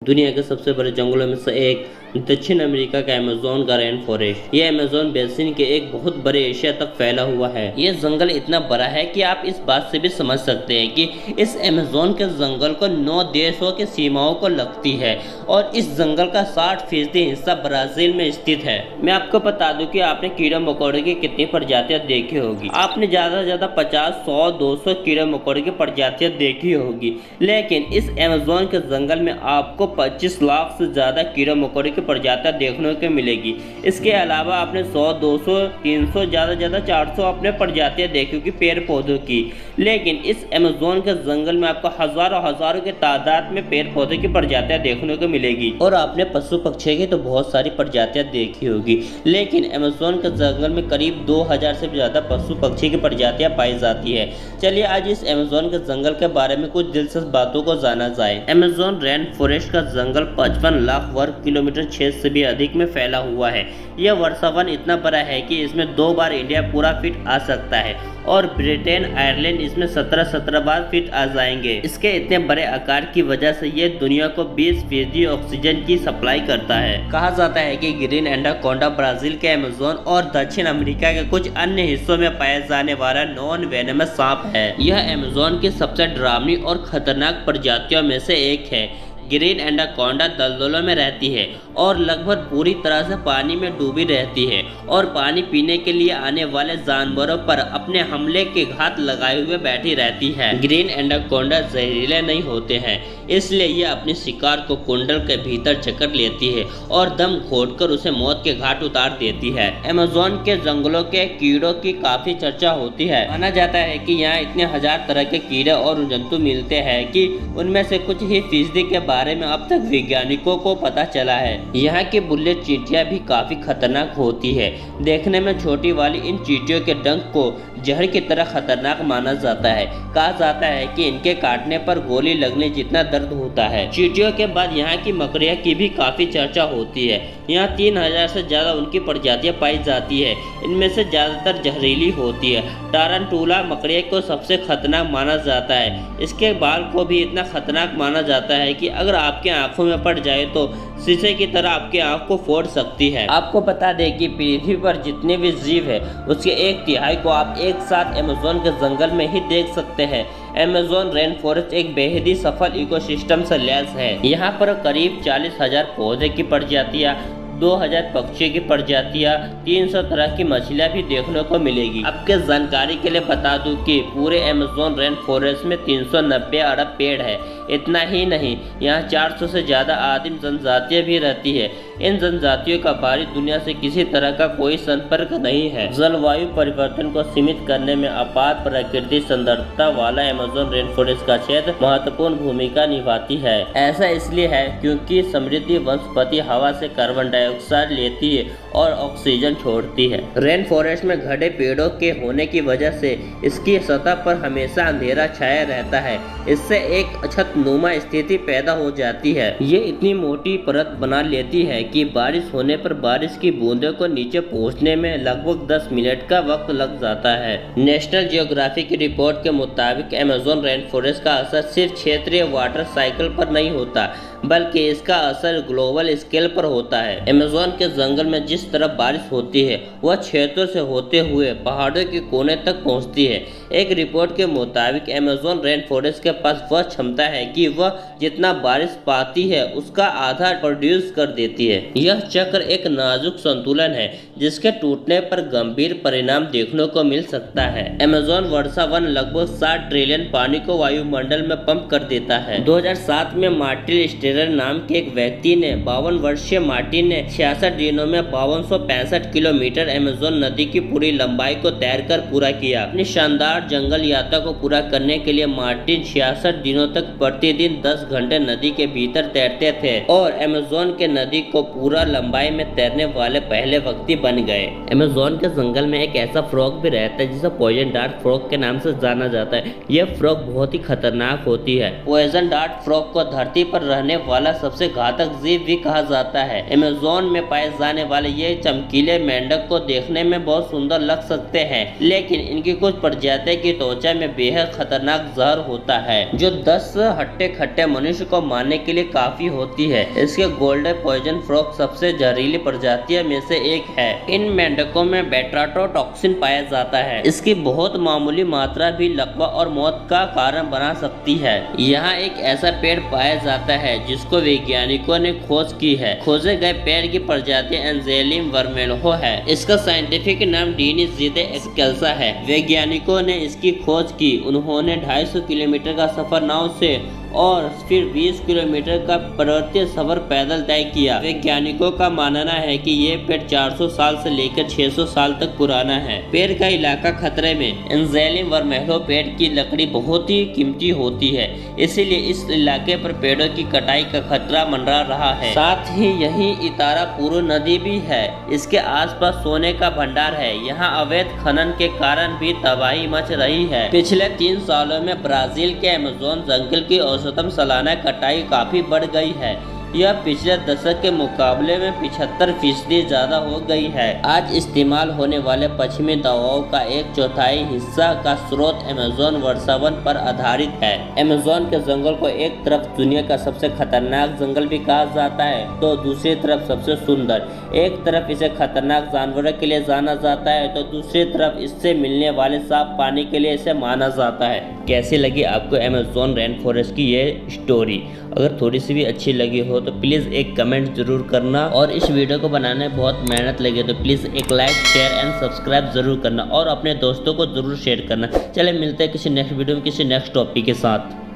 दुनिया के सबसे बड़े जंगलों में से एक दक्षिण अमेरिका का अमेज़न का रेन फॉरेस्ट। ये अमेज़न बेसिन के एक बहुत बड़े एशिया तक फैला हुआ है। ये जंगल इतना बड़ा है कि आप इस बात से भी समझ सकते हैं कि इस अमेज़न के जंगल को 9 देशों की सीमाओं को लगती है और इस जंगल का 60% हिस्सा ब्राजील में स्थित है। मैं आपको बता दूं कि आपने कीड़े मकोड़े की कितनी प्रजातियां देखी होगी। आपने ज्यादा से ज्यादा 50, 100, 200 कीड़े मकोड़े की प्रजातियां देखी होगी, लेकिन इस अमेज़न के जंगल में आपको 25 लाख से ज्यादा कीड़े मकोड़े प्रजातियां देखने को मिलेगी। इसके अलावा आपने 100, 200, 300, ज्यादा 400 अपने प्रजातियां देखी होगी पेड़ पौधों की। लेकिन इस अमेज़न के जंगल में आपको हजारों की तादाद में पेड़ पौधे की प्रजातियां देखने को मिलेगी। और आपने पशु पक्षी की तो बहुत सारी प्रजातियां देखी होगी, लेकिन अमेज़न के जंगल में करीब 2000 से ज्यादा पशु पक्षी की प्रजातियां पाई जाती है। चलिए आज इस अमेज़न के जंगल के बारे में कुछ दिलचस्प बातों को जाना जाए। अमेज़न रेन फॉरेस्ट का जंगल 55 लाख वर्ग किलोमीटर क्षेत्र से भी अधिक में फैला हुआ है। यह वर्षावन इतना बड़ा है कि इसमें 2 बार इंडिया पूरा फिट आ सकता है और ब्रिटेन, आयरलैंड इसमें 17 बार फिट आ जाएंगे। इसके इतने बड़े आकार की वजह से ये दुनिया को 20% ऑक्सीजन की सप्लाई करता है। कहा जाता है कि ग्रीन एनाकोंडा ब्राजील के अमेज़न और दक्षिण अमेरिका के कुछ अन्य हिस्सों में पाया जाने वाला नॉन वेनमस सांप है। यह अमेज़न की सबसे डरावनी और खतरनाक प्रजातियों में से एक है। ग्रीन एनाकोंडा दलदलों में रहती है और लगभग पूरी तरह से पानी में डूबी रहती है और पानी पीने के लिए आने वाले जानवरों पर अपने हमले के घात लगाए हुए बैठी रहती है। ग्रीन एनाकोंडा जहरीले नहीं होते हैं, इसलिए ये अपने शिकार को कुंडल के भीतर जकड़ लेती है और दम घोटकर उसे मौत के घाट उतार देती है। अमेज़न के जंगलों के कीड़ों की काफी चर्चा होती है। माना जाता है कि यहाँ इतने हजार तरह के कीड़े और जंतु मिलते हैं कि उनमें से कुछ ही फीसदी के बारे में अब तक वैज्ञानिकों को पता चला है। यहाँ की बुल्लेट चींटियां भी काफी खतरनाक होती है। देखने में छोटी वाली इन चींटियों के डंक को जहर की तरह खतरनाक माना जाता है। कहा जाता है कि इनके काटने पर गोली लगने जितना दर्द होता है। चींटियों के बाद यहाँ की मकड़ियों की भी काफी चर्चा होती है। यहाँ 3000 से ज्यादा उनकी प्रजातियां पाई जाती है। इनमें से ज्यादातर जहरीली होती है। टारंटुला मकड़िया को सबसे खतरनाक माना जाता है। इसके बाल को भी इतना खतरनाक माना जाता है कि अगर आपके आंखों में पड़ जाए तो शीशे की तरह आपकी आंख को फोड़ सकती है। आपको बता दें कि पृथ्वी पर जितने भी जीव है उसके 1/3 को आप एक साथ अमेज़न के जंगल में ही देख सकते हैं। अमेज़न रेन फॉरेस्ट एक बेहद ही सफल इकोसिस्टम से लैस है। यहाँ पर करीब 40,000 पौधे की प्रजातियां, 2000 पक्षियों की प्रजातियां, 300 तरह की मछलियां भी देखने को मिलेगी। आपके जानकारी के लिए बता दूं कि पूरे अमेज़न रेन फॉरेस्ट में 390 अरब पेड़ है। इतना ही नहीं, यहाँ 400 से ज्यादा आदिम जनजातियां भी रहती है। इन जनजातियों का बाहरी दुनिया से किसी तरह का कोई संपर्क नहीं है। जलवायु परिवर्तन को सीमित करने में अपार प्राकृतिक सुंदरता वाला अमेज़न रेन फॉरेस्ट का क्षेत्र महत्वपूर्ण भूमिका निभाती है। ऐसा इसलिए है क्योंकि समृद्धि वनस्पति हवा से कार्बन डाइऑक्साइड लेती है और ऑक्सीजन छोड़ती है। रेन फॉरेस्ट में घने पेड़ों के होने की वजह से इसकी सतह पर हमेशा अंधेरा छाया रहता है। इससे एक छतनुमा स्थिति पैदा हो जाती है। ये इतनी मोटी परत बना लेती है कि बारिश होने पर बारिश की बूंदों को नीचे पहुंचने में लगभग 10 मिनट का वक्त लग जाता है। नेशनल जियोग्राफी की रिपोर्ट के मुताबिक अमेज़न रेन फॉरेस्ट का असर सिर्फ क्षेत्रीय वाटर साइकिल पर नहीं होता, बल्कि इसका असर ग्लोबल स्केल पर होता है। अमेज़न के जंगल में जिस तरह बारिश होती है वह क्षेत्रों से होते हुए पहाड़ों के कोने तक पहुंचती है। एक रिपोर्ट के मुताबिक अमेज़न रेन फॉरेस्ट के पास वह क्षमता है कि वह जितना बारिश पाती है उसका आधा प्रोड्यूस कर देती है। यह चक्र एक नाजुक संतुलन है जिसके टूटने पर गंभीर परिणाम देखने को मिल सकता है। अमेज़न वर्षावन लगभग 60 ट्रिलियन पानी को वायुमंडल में पंप कर देता है। 2007 में मार्टिन नाम के एक व्यक्ति ने 52 वर्षीय मार्टिन ने 66 दिनों में 5265 किलोमीटर अमेज़न नदी की पूरी लंबाई को तैरकर पूरा किया। अपनी शानदार जंगल यात्रा को पूरा करने के लिए मार्टिन 66 दिनों तक प्रतिदिन 10 घंटे नदी के भीतर तैरते थे और अमेज़न के नदी को पूरा लंबाई में तैरने वाले पहले व्यक्ति बन गए। अमेज़न के जंगल में एक ऐसा फ्रॉग भी रहता है जिसे पॉइजन डार्ट फ्रॉग के नाम से जाना जाता है। यह फ्रॉग बहुत ही खतरनाक होती है। पॉइजन डार्ट फ्रॉग को धरती पर रहने वाला सबसे घातक जीव भी कहा जाता है। अमेज़न में पाए जाने वाले ये चमकीले मेंढक को देखने में बहुत सुंदर लग सकते हैं, लेकिन इनकी कुछ प्रजातियों की त्वचा में बेहद खतरनाक जहर होता है जो 10 हट्टे खट्टे मनुष्य को मारने के लिए काफी होती है। इसके गोल्डन पॉइजन फ्रॉग सबसे जहरीली प्रजातियों में से एक है। इन मेंढकों में बेटाटोटॉक्सिन पाया जाता है। इसकी बहुत मामूली मात्रा भी लकवा और मौत का कारण बना सकती है। यहाँ एक ऐसा पेड़ पाया जाता है जिसको वैज्ञानिकों ने खोज की है। खोजे गए पेड़ की प्रजाति एंजेलियम वर्मेनहो है। इसका साइंटिफिक नाम डीनिस जीते एक्सकेल्सा है। वैज्ञानिकों ने इसकी खोज की। उन्होंने 250 किलोमीटर का सफर नाव से और फिर 20 किलोमीटर का पर्वतीय सफर पैदल तय किया। वैज्ञानिकों का मानना है कि ये पेड़ 400 साल से लेकर 600 साल तक पुराना है। पेड़ का इलाका खतरे में। एंजेलियम वर्मेनहो पेड़ की लकड़ी बहुत ही कीमती होती है, इसीलिए इस इलाके पर पेड़ों की कटाई का खतरा मंडरा रहा है। साथ ही यही इतारापुरू नदी भी है। इसके आसपास सोने का भंडार है। यहाँ अवैध खनन के कारण भी तबाही मच रही है। पिछले 3 सालों में ब्राजील के अमेज़न जंगल की औसतन सालाना कटाई काफी बढ़ गई है। यह पिछले दशक के मुकाबले में 75% ज्यादा हो गई है। आज इस्तेमाल होने वाले पश्चिमी दवाओं का 1/4 हिस्सा का स्रोत अमेज़न वर्षावन पर आधारित है। अमेज़न के जंगल को एक तरफ दुनिया का सबसे खतरनाक जंगल भी कहा जाता है तो दूसरी तरफ सबसे सुंदर। एक तरफ इसे खतरनाक जानवरों के लिए जाना जाता है तो दूसरी तरफ इससे मिलने वाले साफ पानी के लिए इसे माना जाता है। कैसी लगी आपको अमेज़न रेन फॉरेस्ट की ये स्टोरी? अगर थोड़ी सी भी अच्छी लगी हो तो प्लीज़ एक कमेंट जरूर करना, और इस वीडियो को बनाने में बहुत मेहनत लगी तो प्लीज़ एक लाइक शेयर एंड सब्सक्राइब जरूर करना और अपने दोस्तों को जरूर शेयर करना। चले मिलते हैं किसी नेक्स्ट वीडियो में किसी नेक्स्ट टॉपिक के साथ।